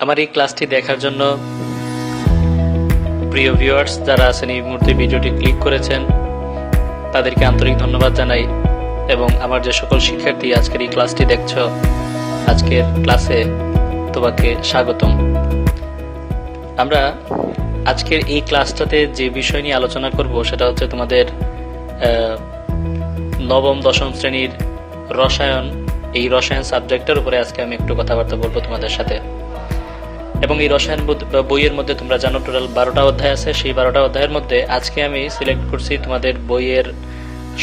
আমার এই ক্লাসটি দেখার জন্য প্রিয় ভিউয়ার্স যারা আছেন এই মুহূর্তে ভিডিওটি ক্লিক করেছেন তাদেরকে আন্তরিক ধন্যবাদ জানাই এবং আমার যে সকল শিক্ষার্থী আজকের এই ক্লাসটি দেখছো আজকের ক্লাসে তোমাকে স্বাগতম। আমরা আজকের এই ক্লাসটাতে যে বিষয় নিয়ে আলোচনা করব সেটা হচ্ছে তোমাদের নবম দশম শ্রেণীর রসায়ন। এই রসায়ন সাবজেক্টের উপরে আজকে আমি একটু কথাবার্তা বলবো তোমাদের সাথে। এবং এই রসায়ন বইয়ের মধ্যে তোমরা জানো টোটাল 12টা অধ্যায় আছে। সেই 12টা অধ্যায়ের মধ্যে আজকে আমি সিলেক্ট করছি তোমাদের বইয়ের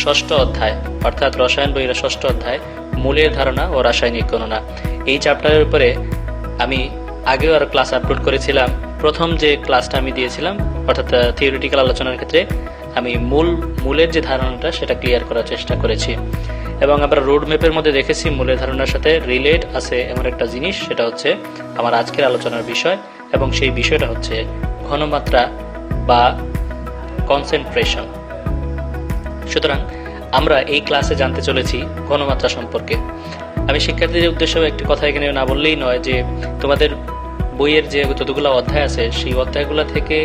6ষ্ঠ অধ্যায়, অর্থাৎ রসায়ন বইয়ের 6ষ্ঠ অধ্যায়, মূলের ধারণা ও রাসায়নিক গণনা। এই চ্যাপ্টারের উপরে আমি আগেও আরো ক্লাস আপলোড করেছিলাম। প্রথম যে ক্লাসটা আমি দিয়েছিলাম অর্থাৎ থিওরিটিক্যাল আলোচনার ক্ষেত্রে আমি মূলের যে ধারণাটা সেটা ক্লিয়ার করার চেষ্টা করেছি এবং আমরা রোড ম্যাপের মধ্যে দেখেছি মূলের ধারণার সাথে রিলেট আছে এমন একটা জিনিস, সেটা হচ্ছে আমার আজকের আলোচনার বিষয় এবং সেই বিষয়টা হচ্ছে ঘনমাত্রা বা কনসেন্ট্রেশন। সুতরাং আমরা এই ক্লাসে জানতে চলেছি ঘনমাত্রা সম্পর্কে। আমি শিক্ষার্থীদের উদ্দেশ্যে একটি কথা এখানে না বললেই নয় যে তোমাদের বইয়ের যে যতগুলো অধ্যায় আছে সেই অধ্যায়গুলো থেকে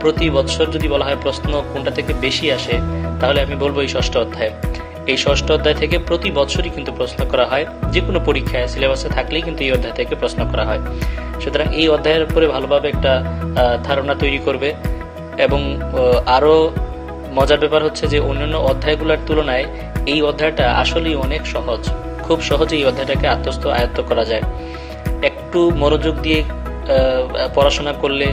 প্রতি বছর যদি বলা হয় প্রশ্ন কোনটা থেকে বেশি আসে তাহলে আমি বলবো এই 6ষ্ঠ অধ্যায়। এই 6ষ্ঠ অধ্যায় থেকে প্রতি বছরই কিন্তু প্রশ্ন করা হয়, যে কোনো পরীক্ষায় সিলেবাসে থাকলেই কিন্তু এই অধ্যায় থেকে প্রশ্ন করা হয়। সুতরাং এই অধ্যায়ের উপরে ভালোভাবে একটা ধারণা তৈরি করবে এবং আরো মজার ব্যাপার হচ্ছে যে অন্যান্য অধ্যায়গুলোর তুলনায় এই অধ্যায়টা আসলেই অনেক সহজ। খুব সহজে এই অধ্যায়টাকে আয়ত্ত করা যায়। একটু মনোযোগ দিয়ে পড়াশোনা করলে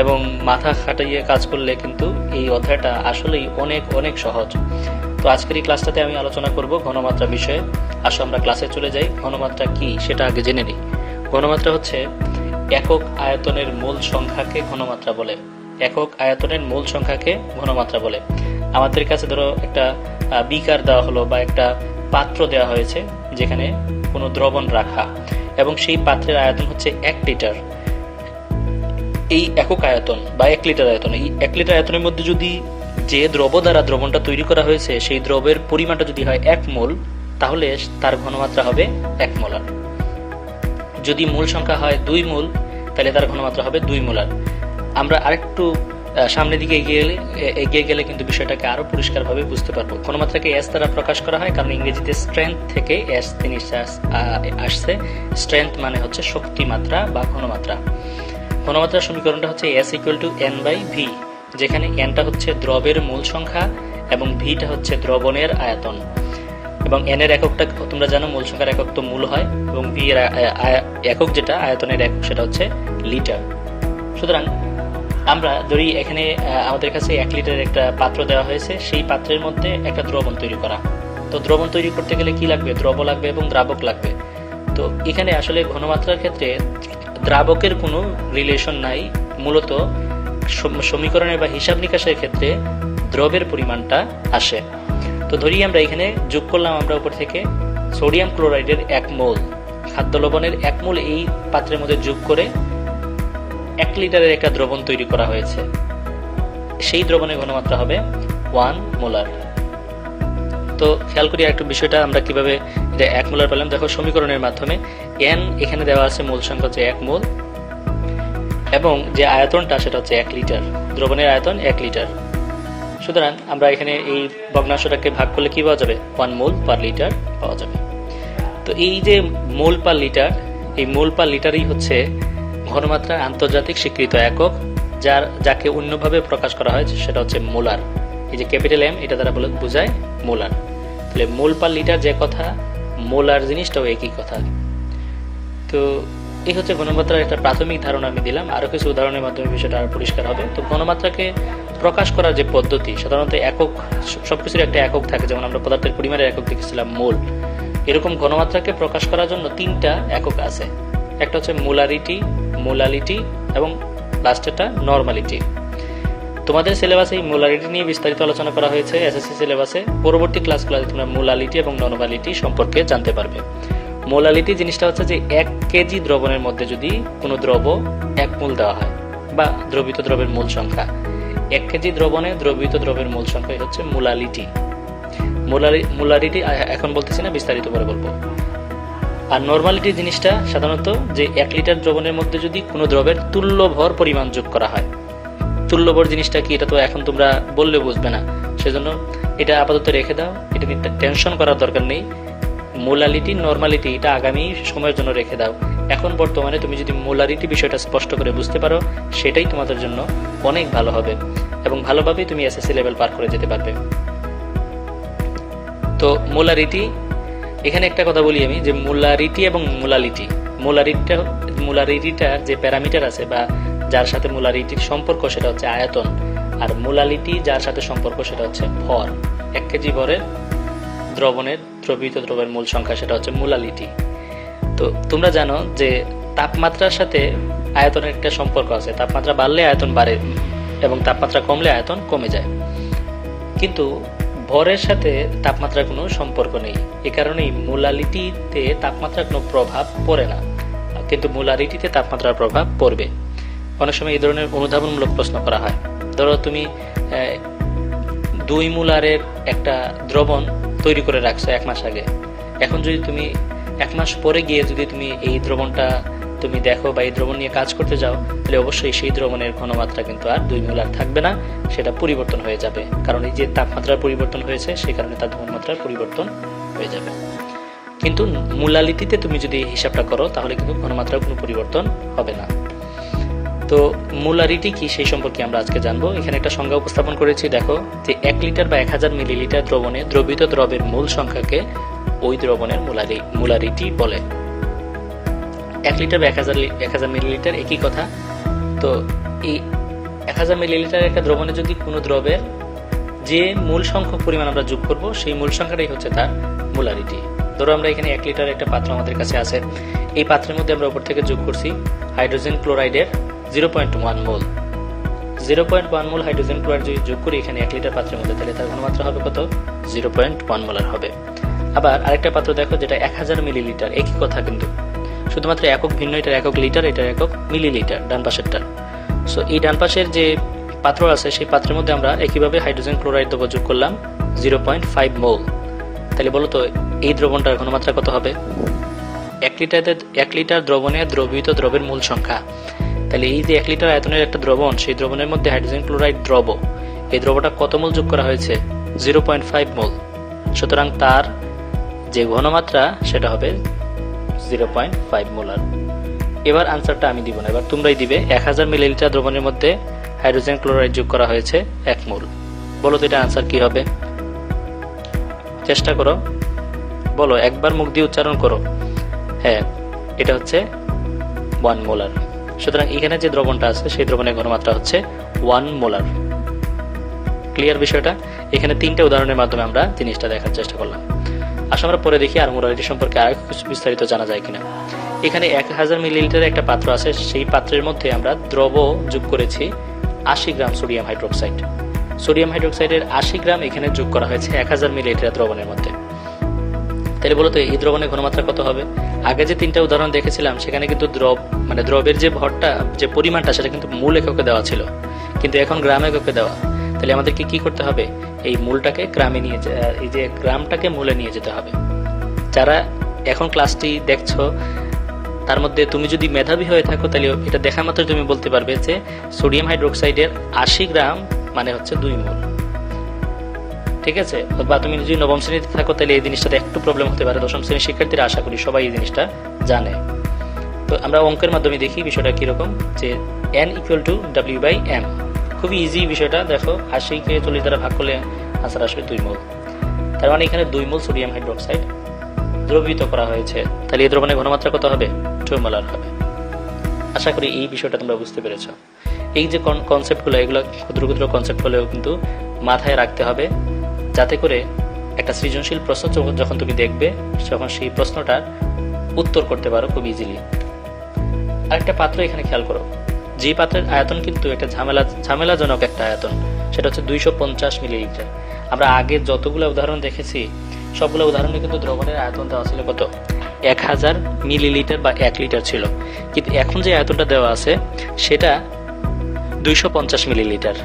এবং মাথা খাটাইয়ে কাজ করলে কিন্তু এই অধ্যায়টা আসলেই অনেক অনেক সহজ। তো আজকের এই ক্লাসটাতে আমি আলোচনা করব ঘনমাত্রা বিষয়ে। আসো আমরা ক্লাসে চলে যাই। ঘনমাত্রা কি সেটা আগে জেনে নিই। ঘনমাত্রা হচ্ছে একক আয়তনের মূল সংখ্যাকে ঘনমাত্রা বলে। একক আয়তনের মূল সংখ্যাকে ঘনমাত্রা বলে। আমাদের কাছে ধরো একটা বিকার দেওয়া হলো বা একটা পাত্র দেওয়া হয়েছে যেখানে কোনো দ্রবণ রাখা এবং সেই পাত্রের আয়তন হচ্ছে 1 লিটার। এই একক আয়তন বা 1 লিটার আয়তন, এই 1 লিটার আয়তনের মধ্যে যদি যে দ্রব দ্বারা দ্রবণটা তৈরি করা হয়েছে সেই দ্রবের পরিমাণটা যদি হয় 1 মোল তাহলে তার ঘনমাত্রা হবে 1 মোলার। যদি মূল সংখ্যা হয় 2 মোল তাহলে তার ঘনমাত্রা হবে 2 মোলার। আমরা আরেকটু সামনের দিকে এগিয়ে গেলে কিন্তু বিষয়টাকে আরো পরিষ্কারভাবে বুঝতে পারবো। ঘনমাত্রাকে এস দ্বারা প্রকাশ করা হয় কারণ ইংরেজিতে স্ট্রেংথ থেকে এস জিনিসটা আসছে। স্ট্রেংথ মানে হচ্ছে শক্তিমাত্রা বা ঘনমাত্রা। ঘনমাত্রার সমীকরণটা হচ্ছে S equal to N by V, যেখানে এনটা হচ্ছে দ্রবের মূল সংখ্যা এবং ভিটা হচ্ছে দ্রবণের আয়তন। এবং এন এর এককটা তোমরা জানো, মূল সংখ্যার একক তো মূল হয় এবং ভি এর একক যেটা আয়তনের একক সেটা হচ্ছে লিটার। সুতরাং আমরা ধরি এখানে আমাদের কাছে 1 লিটারের একটা পাত্র দেওয়া হয়েছে, সেই পাত্রের মধ্যে একটা দ্রবণ তৈরি করা। তো দ্রবণ তৈরি করতে গেলে কি লাগবে? দ্রব লাগবে এবং দ্রাবক লাগবে। তো এখানে আসলে ঘনমাত্রার ক্ষেত্রে দ্রাবকের কোনো রিলেশন নাই, মূলত সমীকরণের বা হিসাব নিকাশের ক্ষেত্রে দ্রবের পরিমাণটা আসে। তো ধরি আমরা এখানে যোগ করলাম আমরা উপর থেকে সোডিয়াম ক্লোরাইডের 1 মোল, খাদ্য লবণের 1 মোল এই পাত্রের মধ্যে যোগ করে 1 লিটারের একটা দ্রবণ তৈরি করা হয়েছে। সেই দ্রবণের ঘনমাত্রা হবে 1 মোলার। তো খেয়াল করি একটু বিষয়টা আমরা কিভাবে এটা 1 মোলার পেলাম। দেখো সমীকরণের মাধ্যমে এন এখানে দেওয়া আছে, মূল সংখ্যা হচ্ছে 1 মোল এবং যে আয়তনটা সেটা হচ্ছে 1 লিটার। দ্রবণের আয়তন 1 লিটার। সুতরাং আমরা এখানে এই ভগ্নাংশটাকে ভাগ করলে কি পাওয়া যাবে? 1 মোল পার লিটার পাওয়া যাবে। তো এই যে মোল পার লিটার, এই মোল পার লিটারই হচ্ছে ঘনমাত্রার আন্তর্জাতিক স্বীকৃত একক, যাকে অন্যভাবে প্রকাশ করা হয় সেটা হচ্ছে মোলার। এই যে ক্যাপিটাল এম এটা দ্বারা বোঝায় মোলার। তাহলে মোল পার লিটার যে কথা, মোলার জিনিসটাও একই কথা। তো এই হচ্ছে ঘনমাত্রার একটা প্রাথমিক ধারণা আমি দিলাম। আরো কিছু উদাহরণের মাধ্যমে বিষয়টা আরো পরিষ্কার হবে। তো ঘনমাত্রাকে প্রকাশ করার যে পদ্ধতি, সাধারণত একক, সবকিছুর একটা একক থাকে। যেমন আমরা পদার্থের পরিমাণের একক দেখেছিলাম মোল, এরকম ঘনমাত্রাকে প্রকাশ করার জন্য 3টা একক আছে। একটা হচ্ছে মোলারিটি, মোলালিটি এবং লাস্টেরটা নরমালিটি। তোমাদের সিলেবাসে এই মোলারিটি নিয়ে বিস্তারিত আলোচনা করা হয়েছে এসএসসি সিলেবাসে। পরবর্তী ক্লাসগুলোতে তোমরা মোলালিটি এবং নরমালিটি সম্পর্কে জানতে পারবে। মোলালিটি জিনিসটা হচ্ছে যে 1 কেজি দ্রবণের মধ্যে যদি কোনো দ্রব 1 মোল দেওয়া হয় বা দ্রবিত দ্রবের মূল সংখ্যা, 1 কেজি দ্রবণে দ্রবিত দ্রবের মূল সংখ্যা হচ্ছে মোলালিটি। মোলারিটি এখন বলতেছি না, বিস্তারিত করে বলবো। আর নর্মালিটি জিনিসটা সাধারণত যে 1 লিটার দ্রবণের মধ্যে যদি কোনো দ্রবের তুল্য ভর পরিমাণ যোগ করা হয়। তুল্য ভর জিনিসটা কি, এটা তো এখন তোমরা বললে বুঝবে না, সেজন্য এটা আপাতত রেখে দাও, এটা নিয়ে টেনশন করার দরকার নেই। মোলালিটি নর্মালিটি এটা আগামী সময়ের জন্য রেখে দাও। এখন বর্তমানে তুমি যদি মোলারিটি বিষয়টা স্পষ্ট করে বুঝতে পারো, সেটাই তোমাদের জন্য অনেক ভালো হবে এবং ভালোভাবেই তুমি এসএসসি লেভেল পার করে যেতে পারবে। তো মোলারিটি, এখানে একটা কথা বলি আমি, যে মোলারিটি এবং মোলারিটিটার যে প্যারামিটার আছে বা যার সাথে মোলারিটির সম্পর্ক সেটা হচ্ছে আয়তন, আর মোলালিটি যার সাথে সম্পর্ক সেটা হচ্ছে ভর। 1 কেজি ভরের দ্রবণের দ্রবীভূত দ্রবের মূল সংখ্যা সেটা হচ্ছে মোলালিটি। তো তোমরা জানো যে তাপমাত্রার সাথে আয়তনের একটা সম্পর্ক আছে, তাপমাত্রা বাড়লে আয়তন বাড়ে এবং তাপমাত্রা কমলে আয়তন কমে যায়, কিন্তু ভরের সাথে তাপমাত্রার কোনো সম্পর্ক নেই। এ কারণেই মোলালিটিতে তাপমাত্রার কোনো প্রভাব পড়ে না, কিন্তু মোলারিটিতে তাপমাত্রার প্রভাব পড়বে। অনেক সময় এই ধরনের অনুধাবনমূলক প্রশ্ন করা হয়। ধরো তুমি 2 মোলারের একটা দ্রবণ তৈরি করে রাখছো 1 মাস আগে, এখন যদি তুমি 1 মাস পরে গিয়ে যদি তুমি এই দ্রবণটা তুমি দেখো বা এই দ্রবণ নিয়ে কাজ করতে যাও, তাহলে অবশ্যই সেই দ্রবণের ঘনমাত্রা কিন্তু আর 2 মোলার থাকবে না, সেটা পরিবর্তন হয়ে যাবে। কারণ এই যে তাপমাত্রার পরিবর্তন হয়েছে, সেই কারণে তার ঘনমাত্রার পরিবর্তন হয়ে যাবে। কিন্তু মোলালিটিতে তুমি যদি হিসাবটা করো, তাহলে কিন্তু ঘনমাত্রার কোনো পরিবর্তন হবে না। তো মোলারিটি কি সেই সম্পর্কে আমরা আজকে জানবো। এখানে একটা সংজ্ঞা উপস্থাপন করেছি, দেখো যে 1 লিটার বা 1000 মিলিলিটার দ্রবণে দ্রবীভূত দ্রবের মূল সংখ্যাকে ওই দ্রবণের মোলারিটি বলে। 1 লিটার বা 1000 মিলিলিটার একই কথা। তো এই 1000 মিলিলিটার একটা দ্রবণে যদি কোনো দ্রবের যে মূল সংখ্যক পরিমাণ আমরা যোগ করব, সেই মূল সংখ্যাটাই হচ্ছে তার মোলারিটি। ধরো আমরা এখানে 1 লিটার একটা পাত্র আমাদের কাছে আছে, এই পাত্রের মধ্যে আমরা উপর থেকে যোগ করছি হাইড্রোজেন ক্লোরাইডের 0.1 মোল। 0.1 মোল হাইড্রোজেন ক্লোরাইড যদি যোগ করি এখানে 1 লিটার পাত্রের মধ্যে, তাহলে তার ঘনমাত্রা হবে কত? 0.1 মোলার হবে। আবার আরেকটা পাত্র দেখো যেটা 1000 মিলিলিটার, একই কথা কিন্তু শুধুমাত্র একক ভিন্ন, এটার একক লিটার, এটার একক মিলিলিটার, ডান পাশেরটা। সো এই ডান পাশের যে পাত্র আছে সেই পাত্রের মধ্যে আমরা একইভাবে হাইড্রোজেন ক্লোরাইড দেবো, যোগ করলাম 0.5 মোল। তাহলে বলো তো এই দ্রবণটার ঘনমাত্রা কত হবে? 1 লিটার দ্রবণে দ্রবীভূত দ্রবের মূল সংখ্যা। তাহলে এই যে 1 লিটার আয়তনের একটা দ্রবণ, সেই দ্রবণের মধ্যে হাইড্রোজেন ক্লোরাইড দ্রব, এই দ্রবটা কত মোল যোগ করা হয়েছে? 0.5 মোল। সুতরাং তার যে ঘনমাত্রা সেটা হবে 0.5 মোলার। এবার আনসারটা আমি দিব না, এবার তোমরাই দিবে। 1000 মিলিলিটার দ্রবণের মধ্যে হাইড্রোজেন ক্লোরাইড যোগ করা হয়েছে 1 মোল। বলো তো এটা আনসার কি হবে? চেষ্টা করো, বলো, একবার মুখ দিয়ে উচ্চারণ করো। হ্যাঁ, এটা হচ্ছে 1 মোলার। সুতরাং এখানে যে দ্রবণটা আছে সেই দ্রবণের ঘনমাত্রা হচ্ছে 1 মোলার। ক্লিয়ার বিষয়টা? এখানে 3টা উদাহরণের মাধ্যমে আমরা জিনিসটা দেখার চেষ্টা করলাম। আসলে আমরা পরে দেখি আর মোলারিটি সম্পর্কে আর কিছু বিস্তারিত জানা যায় কিনা। এখানে 1000 মিলিলিটারের একটা পাত্র আছে, সেই পাত্রের মধ্যে আমরা দ্রব যোগ করেছি 80 গ্রাম সোডিয়াম হাইড্রোক্সাইড। সোডিয়াম হাইড্রোক্সাইডের 80 গ্রাম এখানে যোগ করা হয়েছে 1000 মিলিলিটার দ্রবণের মধ্যে। তাহলে বলতো এই দ্রবণের ঘনমাত্রা কত হবে? আগে যে 3টা উদাহরণ দেখেছিলাম সেখানে কিন্তু দ্রবের যে ভরটা, যে পরিমাণটা, সেটা কিন্তু মূল এককে দেওয়া ছিল, কিন্তু এখন গ্রাম এককে দেওয়া। তাহলে আমাদেরকে কি করতে হবে? এই মূলটাকে গ্রামে নিয়ে, এই যে গ্রামটাকে মূলে নিয়ে যেতে হবে। যারা এখন ক্লাসটি দেখছো তার মধ্যে তুমি যদি মেধাবী হয়ে থাকো, তাহলে এটা দেখা মাত্র তুমি বলতে পারবে যে সোডিয়াম হাইড্রোক্সাইডের 80 গ্রাম মানে হচ্ছে 2 মোল। ঠিক আছে? বা তুমি যদি নবম শ্রেণীতে থাকো তাহলে এই জিনিসটাতে একটু প্রবলেম হতে পারে। দশম শ্রেণীর শিক্ষার্থীরা আশা করি সবাই এই জিনিসটা জানে। তো আমরা অঙ্কের মাধ্যমে দেখি বিষয়টা কিরকম, যে N = W/M। খুবই ইজি বিষয়টা। দেখো 80কে 40 দ্বারা ভাগ করলে আনসার আসবে 2 মোল। তার মানে এখানে 2 মোল সোডিয়াম হাইড্রোক্সাইড দ্রবীভূত করা হয়েছে। তাহলে এই দ্রবণের ঘনমাত্রা কত হবে? 2 মোলার হবে। আশা করি এই বিষয়টা তোমরা বুঝতে পেরেছ। এই যে কনসেপ্টগুলো, এগুলো ক্ষুদ্র ক্ষুদ্র কনসেপ্ট হলেও কিন্তু মাথায় রাখতে হবে, যাতে করে একটা সৃজনশীল প্রশ্ন যখন তুমি দেখবে তখন সেই প্রশ্নটার উত্তর করতে পারো খুব ইজিলি। আরেকটা পাত্র এখানে খেয়াল করো, যে পাত্রের আয়তন কিন্তু একটা ঝামেলাজনক একটা আয়তন, সেটা হচ্ছে 250 মিলিলিটার। আমরা আগে যতগুলো উদাহরণ দেখেছি সবগুলো উদাহরণে কিন্তু দ্রবণের আয়তন দেওয়া ছিল কত? 1000 মিলিলিটার বা 1 লিটার ছিল, কিন্তু এখন যে আয়তনটা দেওয়া আছে সেটা 250 মিলিলিটার।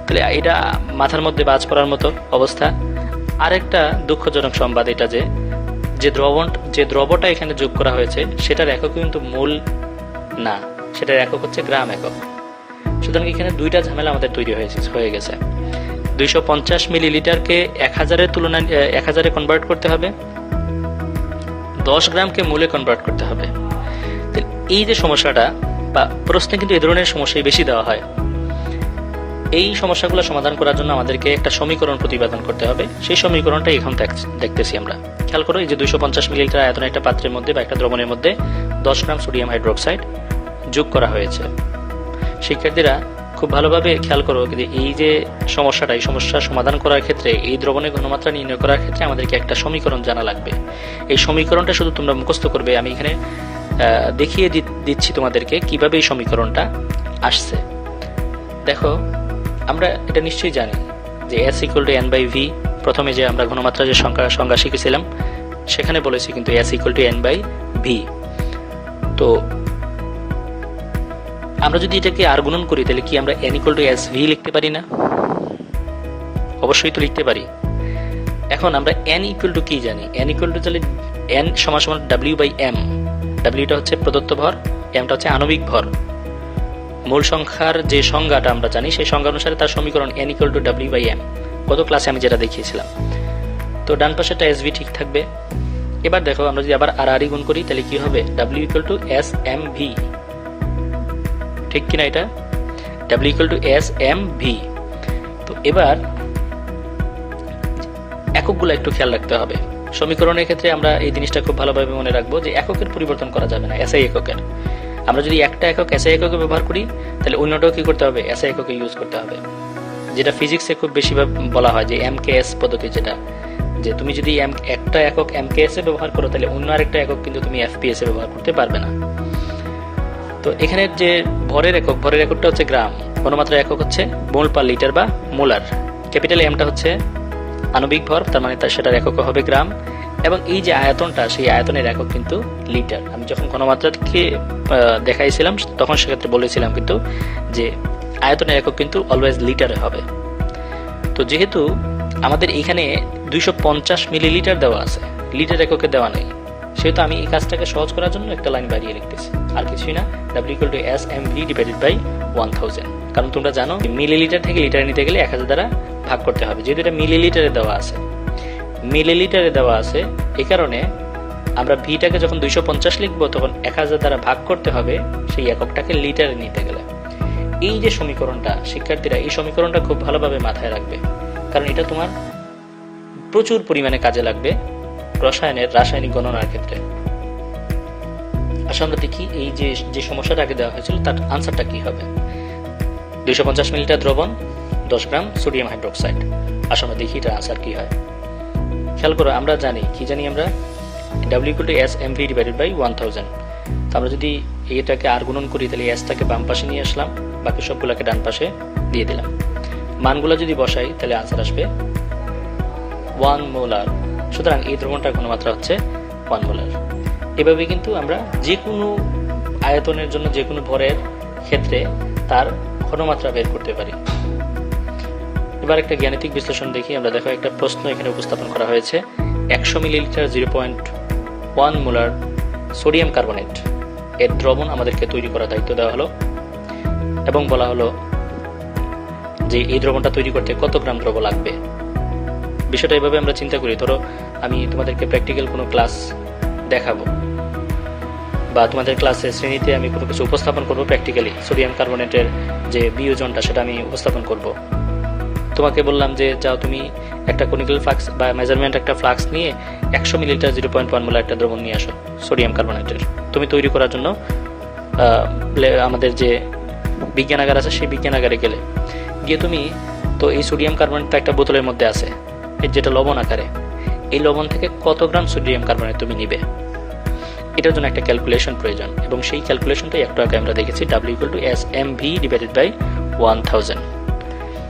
তাহলে এটা মাথার মধ্যে বাজ পড়ার মতো অবস্থা। আরেকটা দুঃখজনক সংবাদ এটা, যে যে দ্রবটা এখানে যোগ করা হয়েছে সেটার একক কিন্তু মোল না, সেটার একক হচ্ছে গ্রাম একক। সুতরাং এখানে দুইটা ঝামেলা আমাদের তৈরি হয়ে গেছে। 250 মিলিলিটারকে 1000-এর তুলনায় 1000-এ কনভার্ট করতে হবে, 10 গ্রামকে মোলে কনভার্ট করতে হবে। এই যে সমস্যাটা, বা প্রশ্নে কিন্তু এই ধরনের সমস্যাই বেশি দেওয়া হয়। এই সমস্যাগুলো সমাধান করার জন্য আমাদেরকে একটা সমীকরণ প্রতিপাদন করতে হবে। সেই সমীকরণটা এখন দেখতেছি আমরা। খেয়াল করো, এই যে 250 মিলিলিটার আয়তনের একটা পাত্রের মধ্যে বা একটা দ্রবণের মধ্যে 10 গ্রাম সোডিয়াম হাইড্রোক্সাইড যোগ করা হয়েছে। শিক্ষার্থীরা খুব ভালোভাবে খেয়াল করো, এই যে সমস্যাটা, এই সমস্যার সমাধান করার ক্ষেত্রে, এই দ্রবণের ঘনমাত্রা নির্ণয় করার ক্ষেত্রে আমাদেরকে একটা সমীকরণ জানা লাগবে। এই সমীকরণটা শুধু তোমরা মুখস্থ করবে। আমি এখানে দেখিয়ে দিচ্ছি তোমাদেরকে কিভাবে এই সমীকরণটা আসছে। দেখো, আমরা এটা নিশ্চয়ই জানি যে S = n/v। প্রথমে যে আমরা ঘনমাত্রা যে সংজ্ঞা শিখেছিলাম সেখানে বলেছি কিন্তু S = n/v। তো আমরা যদি এটাকে আর গুণন করি তাহলে কি আমরা n = SV লিখতে পারি না? অবশ্যই তো লিখতে পারি। এখন আমরা n = কি জানি? n = W/m। W হচ্ছে প্রদত্ত ভর, m হচ্ছে আণবিক ভর। মূল সংখ্যার যে সংজ্ঞাটা আমরা জানি সেই সংজ্ঞা অনুসারে তার সমীকরণ n = W/m। গত ক্লাসে আমি যেটা দেখিয়েছিলাম। তো ডান পাশেরটা SV ঠিক থাকবে। এবার দেখো, আমরা যদি আবার আর গুণ করি তাহলে কি হবে? W = SMV। ঠিক কিনা এটা? W = SMV। তো এবার এককগুলো একটু খেয়াল রাখতে হবে। সমীকরণের ক্ষেত্রে আমরা এই জিনিসটা খুব ভালোভাবে মনে রাখবো যে এককের পরিবর্তন করা যাবে না, SI এককের। আমরা যদি একটা একক SI এককে ব্যবহার করি তাহলে অন্যটাও কি করতে হবে? SI এককে ইউজ করতে হবে। যেটা ফিজিক্সে খুব বেশি বলা হয় যে MKS পদ্ধতি, যেটা যে তুমি যদি একটা একক MKS এ ব্যবহার করো তাহলে অন্য আরেকটা একক কিন্তু তুমি FPS এ ব্যবহার করতে পারবে না। তো এখানে যে ভরের এককটা হচ্ছে গ্রাম, ঘনমাত্রার একক হচ্ছে মোল পার লিটার বা মোলার। ক্যাপিটাল এমটা হচ্ছে আণবিক ভর, তার মানে সেটার একক হবে গ্রাম। এবং এই যে আয়তনটা, সেই আয়তনের একক কিন্তু লিটার। আমি যখন ঘনমাত্রাকে দেখাইছিলাম তখন সেক্ষেত্রে বলেছিলাম কিন্তু যে আয়তনের একক কিন্তু অলওয়েজ লিটারে হবে। তো যেহেতু আমাদের এখানে 250 মিলিলিটার দেওয়া আছে, লিটার এককে দেওয়া নেই, সেহেতু আমি এই কাজটাকে সহজ করার জন্য একটা লাইন বাড়িয়ে লিখতেছি, আর কিছুই না। W = SMV/1000। কারণ তোমরা জানো মিলিলিটার থেকে লিটারে নিতে গেলে 1000 দ্বারা ভাগ করতে হবে। যেহেতু এটা মিলিলিটারে দেওয়া আছে, এই কারণে আমরা ভিটাকে যখন 250 লিখবো তখন 1000 দ্বারা ভাগ করতে হবে সেই এককটাকে লিটারে নিতে গেলে। এই যে সমীকরণটা, শিক্ষার্থীরা এই সমীকরণটা খুব ভালোভাবে মাথায় রাখবে, কারণ এটা তোমার প্রচুর পরিমাণে কাজে লাগবে রাসায়নিক গণনার ক্ষেত্রে। আসলে আমরা দেখি এই যে সমস্যাটা আগে দেওয়া হয়েছিল তার আনসারটা কি হবে। 250 মিলিলিটার দ্রবণ, 10 গ্রাম সোডিয়াম হাইড্রোক্সাইড। আসলে আমরা দেখি এটার আনসার কি হয়। খেয়াল করো, আমরা জানি আমরা W = SMV/1000। তো আমরা যদি এটাকে আর গুণন করি তাহলে এসটাকে বাম পাশে নিয়ে আসলাম, বাকি সবগুলোকে ডান পাশে দিয়ে দিলাম। মানগুলো যদি বসাই তাহলে আনসার আসবে 1 মোলার। সুতরাং এই দ্রবণটার ঘনমাত্রা হচ্ছে 1 মোলার। এভাবে কিন্তু আমরা যে কোনো আয়তনের জন্য, যে কোনো ভরের ক্ষেত্রে তার ঘনমাত্রা বের করতে পারি। এবার একটা গাণিতিক বিশ্লেষণ দেখি আমরা। দেখো, একটা প্রশ্ন এখানে উপস্থাপন করা হয়েছে। 100 মিলিলিটার 0.1 মোলার সোডিয়াম কার্বনেট এর দ্রবণ আমাদেরকে তৈরি করার দায়িত্ব দেওয়া হলো এবং বলা হলো যে এই দ্রবণটা তৈরি করতে কত গ্রাম দ্রব্য লাগবে। বিষয়টা এভাবে আমরা চিন্তা করি। ধরো আমি তোমাদেরকে প্র্যাকটিক্যাল কোনো ক্লাস দেখাবো, বা তোমাদের ক্লাসে শ্রেণীতে আমি কোনো কিছু উপস্থাপন করবো প্র্যাকটিক্যালি। সোডিয়াম কার্বনেটের যে বিয়োজনটা সেটা আমি উপস্থাপন করব। তোমাকে বললাম যে যাও তুমি একটা কনিক্যাল ফ্লাক্স বা মেজারমেন্ট একটা ফ্লাক্স নিয়ে 100 মিলিলিটার 0.1 মোলার একটা দ্রবণ নিয়ে আসো সোডিয়াম কার্বনেটের। তুমি তৈরি করার জন্য আমাদের যে বিজ্ঞানাগার আছে সেই বিজ্ঞানাগারে গিয়ে তুমি তো এই সোডিয়াম কার্বনেটটা একটা বোতলের মধ্যে আছে, যেটা লবণ আকারে। এই লবণ থেকে কত গ্রাম সোডিয়াম কার্বনেট তুমি নিবে, এটার জন্য একটা ক্যালকুলেশন প্রয়োজন। এবং সেই ক্যালকুলেশনটাই একটু আগে আমরা দেখেছি, W = SMV/1000।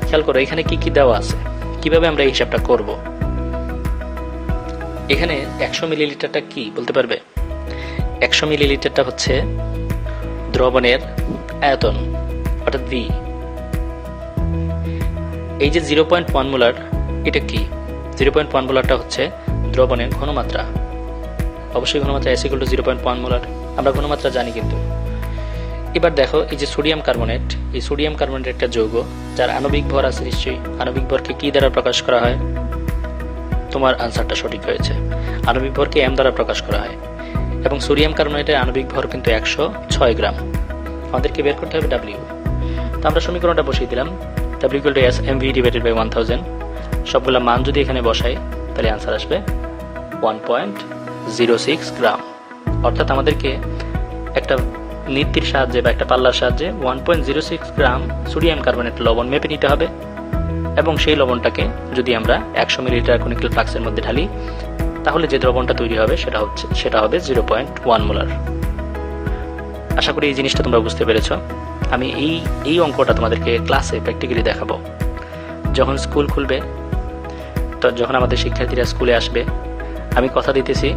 খেয়াল করো এখানে কি কি দেওয়া আছে, কিভাবে আমরা এই হিসাবটা করব। এখানে 100 মিলিলিটারটা কি বলতে পারবে? 100 মিলিলিটারটা হচ্ছে দ্রবণের আয়তন, অর্থাৎ V। এই যে 0.1 মোলার, এটা কি? 0.1 মোলারটা হচ্ছে দ্রবণের ঘনমাত্রা। অবশ্যই ঘনমাত্রা S = 0.1 মোলার, আমরা ঘনমাত্রা জানি। কিন্তু এবার দেখো এই যে সোডিয়াম কার্বনেট, এই সোডিয়াম কার্বনেট একটা যৌগ যার আণবিক ভর আছে। নিশ্চয়ই আণবিক ভরকে কি দ্বারা প্রকাশ করা হয়? তোমার আনসারটা সঠিক হয়েছে, আণবিক ভরকে m দ্বারা প্রকাশ করা হয়। এবং সোডিয়াম কার্বনেটের আণবিক ভর কিন্তু 106 গ্রাম। আমাদেরকে বের করতে হবে W। তো আমরা সমীকরণটা বসিয়ে দিলাম, W = S mv/1000। সবগুলা মান যদি এখানে বসাই তাহলে আনসার আসবে 1.06 গ্রাম। অর্থাৎ আমাদেরকে একটা নীতির সাহায্যে বা একটা পাল্লার সাহায্যে 1.06 গ্রাম সোডিয়াম কার্বনেট লবণ মেপে নিতে হবে, এবং সেই লবণটাকে যদি আমরা 100 মিলিলিটার কনিক্যাল ফ্লাক্সের মধ্যে ঢালি তাহলে যে দ্রবণটা তৈরি হবে সেটা হবে 0.1 মোলার। আশা করি এই জিনিসটা তোমরা বুঝতে পেরেছ। আমি এই অঙ্কটা তোমাদেরকে ক্লাসে প্র্যাকটিক্যালি দেখাবো। যখন স্কুল খুলবে, তো যখন আমাদের শিক্ষার্থীরা স্কুলে আসবে, আমি কথা দিতেছি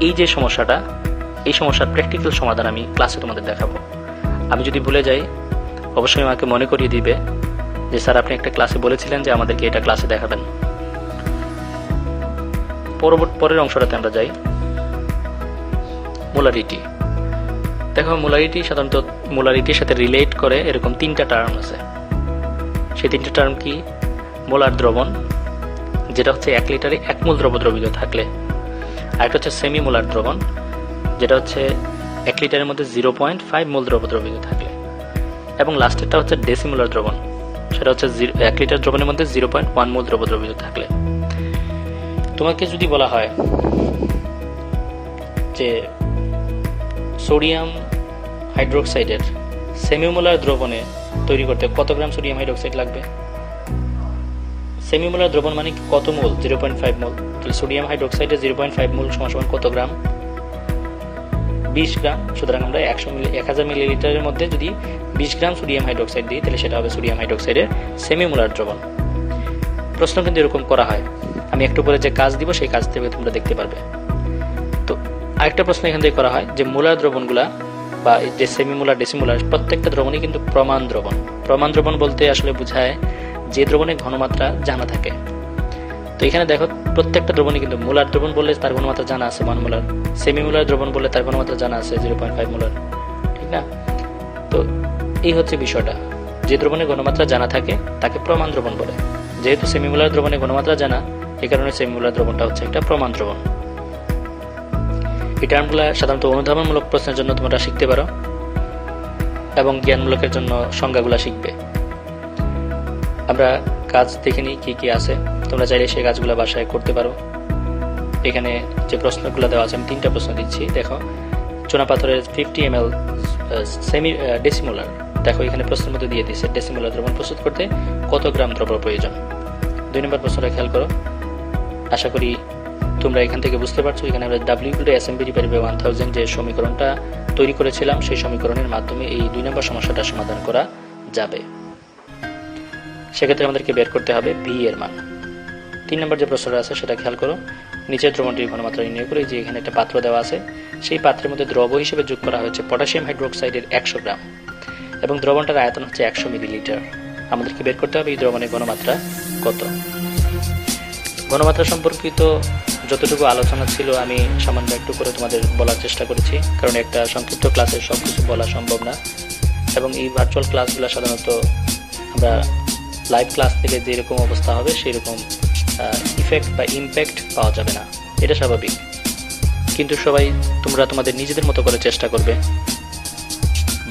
এই যে সমস্যাটা, এই সমস্যার প্র্যাকটিক্যাল সমাধান আমি ক্লাসে তোমাদের দেখাবো। আমি যদি ভুলে যাই অবশ্যই আমাকে মনে করিয়ে দিবে যে স্যার আপনি একটা ক্লাসে বলেছিলেন যে আমাদেরকে এটা ক্লাসে দেখাবেন। পরের অংশটাতে আমরা যাই, মোলারিটি। দেখো মোলারিটি সাধারণত মোলারিটির সাথে রিলেট করে এরকম 3টা টার্ম আছে। সেই 3টা টার্ম কি? মোলার দ্রবণ, যেটা হচ্ছে 1 লিটারে 1 মোল দ্রবীয় থাকলে, আরেকটা হচ্ছে সেমি মোলার দ্রবণ, যেটা হচ্ছে 1 লিটারের মধ্যে 0.5 মোল দ্রবীয় থাকলে, এবং লাস্টেরটা হচ্ছে ডেসিমোলার দ্রবণ, সেটা হচ্ছে 1 লিটার দ্রবণের মধ্যে 0.1 মোল দ্রবীয় থাকলে। তোমাকে যদি বলা হয় যে সোডিয়াম হাইড্রোক্সাইডের সেমিমোলার দ্রবণে তৈরি করতে কত গ্রাম সোডিয়াম হাইড্রোক্সাইড লাগবে? সেমিমোলার দ্রবণ মানে কত মোল? 0.5 মোল। তাহলে সোডিয়াম হাইড্রোক্সাইডের 0.5 মোল সমান কত গ্রাম? 20 গ্রাম। সুতরাং আমরা 1000 মিলিলিটারের মধ্যে যদি 20 গ্রাম সোডিয়াম হাইড্রোক্সাইড দিই তাহলে সেটা হবে সোডিয়াম হাইড্রোক্সাইডের সেমিমোলার দ্রবণ। প্রশ্ন কিন্তু এরকম করা হয়, আমি একটু পরে যে কাজ দিব সেই কাজ থেকে তোমরা দেখতে পারবে। তো আরেকটা প্রশ্ন এখান থেকে করা হয় যে মোলার দ্রবণগুলা বা যে সেমিমোলার ডেসিমোলার প্রত্যেকটা দ্রবণই কিন্তু প্রমাণ দ্রবণ। প্রমাণ দ্রবণ বলতে আসলে বোঝায় যে দ্রবণের ঘনমাত্রা জানা থাকে। তো এখানে দেখো প্রত্যেকটা দ্রবণই কিন্তু মোলার দ্রবণ বললে তার ঘনমাত্রা জানা আছে 1 মোলার, সেমিমোলার দ্রবণ বললে তার ঘনমাত্রা জানা আছে 0.5 মোলার, ঠিক না? তো এই হচ্ছে বিষয়টা, যে দ্রবণের ঘনমাত্রা জানা থাকে তাকে প্রমাণ দ্রবণ বলে। যেহেতু সেমিমোলার দ্রবণের ঘনমাত্রা জানা, এই কারণে সেমিমোলার দ্রবণটা হচ্ছে একটা প্রমাণ দ্রবণ। এই টার্মগুলো সাধারণত অনুধাবনমূলক প্রশ্নের জন্য তোমরা শিখতে পারো এবং জ্ঞানমূলকের জন্য সংজ্ঞাগুলো শিখবে। আমরা কাজ দেখে নিই কি কি আছে, তোমরা চাইলে সেই কাজগুলো বাসায় করতে পারো। এখানে যে প্রশ্নগুলো দেওয়া আছে আমি 3টা প্রশ্ন দিচ্ছি। দেখো, চুনা পাথরের 50 ml ডেসিমোলার, দেখো এখানে প্রশ্নের মধ্যে দিয়ে দিয়েছে ডেসিমোলার দ্রবণ প্রস্তুত করতে কত গ্রাম দ্রব্য প্রয়োজন। 2 নম্বর প্রশ্নটা খেয়াল করো। আশা করি তোমরা এখান থেকে বুঝতে পারছো, এখানে আমরা W = S mv/1000 যে সমীকরণটা তৈরি করেছিলাম সেই সমীকরণের মাধ্যমে এই 2 নম্বর সমস্যাটা সমাধান করা যাবে। সেক্ষেত্রে আমাদেরকে বের করতে হবে V এর মান। 3 নম্বর যে প্রশ্নটা আছে সেটা খেয়াল করো। নিচের দ্রবণটির ঘনমাত্রা নির্ণয় করে, যে এখানে একটা পাত্র দেওয়া আছে, সেই পাত্রের মধ্যে দ্রব হিসেবে যোগ করা হয়েছে পটাশিয়াম হাইড্রোক্সাইডের 100 গ্রাম এবং দ্রবণটার আয়তন হচ্ছে 100 মিলিলিটার। আমাদেরকে বের করতে হবে এই দ্রবণের ঘনমাত্রা কত। ঘনমাত্রা সম্পর্কিত যতটুকু আলোচনা ছিল আমি সামান্য একটু করে তোমাদের বলার চেষ্টা করেছি, কারণ একটা সংক্ষিপ্ত ক্লাসে সবকিছু বলা সম্ভব না। এবং এই ভার্চুয়াল ক্লাসগুলো সাধারণত আমরা লাইভ ক্লাস থেকে যেরকম অবস্থা হবে সেই রকম ইফেক্ট বা ইম্প্যাক্ট পাওয়া যাবে না, এটা স্বাভাবিক। কিন্তু সবাই তোমরা তোমাদের নিজেদের মতো করে চেষ্টা করবে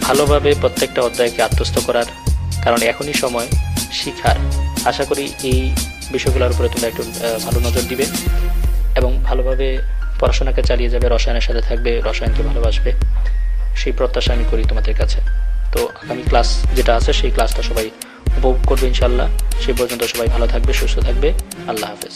ভালোভাবে প্রত্যেকটা অধ্যায়কে আত্মস্থ করার, কারণ এখনই সময় শিখার। আশা করি এই বিষয়গুলোর উপরে তোমরা একটু ভালো নজর দিবে এবং ভালোভাবে পড়াশোনাকে চালিয়ে যাবে, রসায়নের সাথে থাকবে, রসায়নকে ভালোবাসবে, সেই প্রত্যাশা আমি করি তোমাদের কাছে। তো আগামী ক্লাস যেটা আছে সেই ক্লাসটা সবাই উপভোগ করবে ইনশাল্লাহ। সেই পর্যন্ত সবাই ভালো থাকবে, সুস্থ থাকবে। আল্লাহ হাফেজ।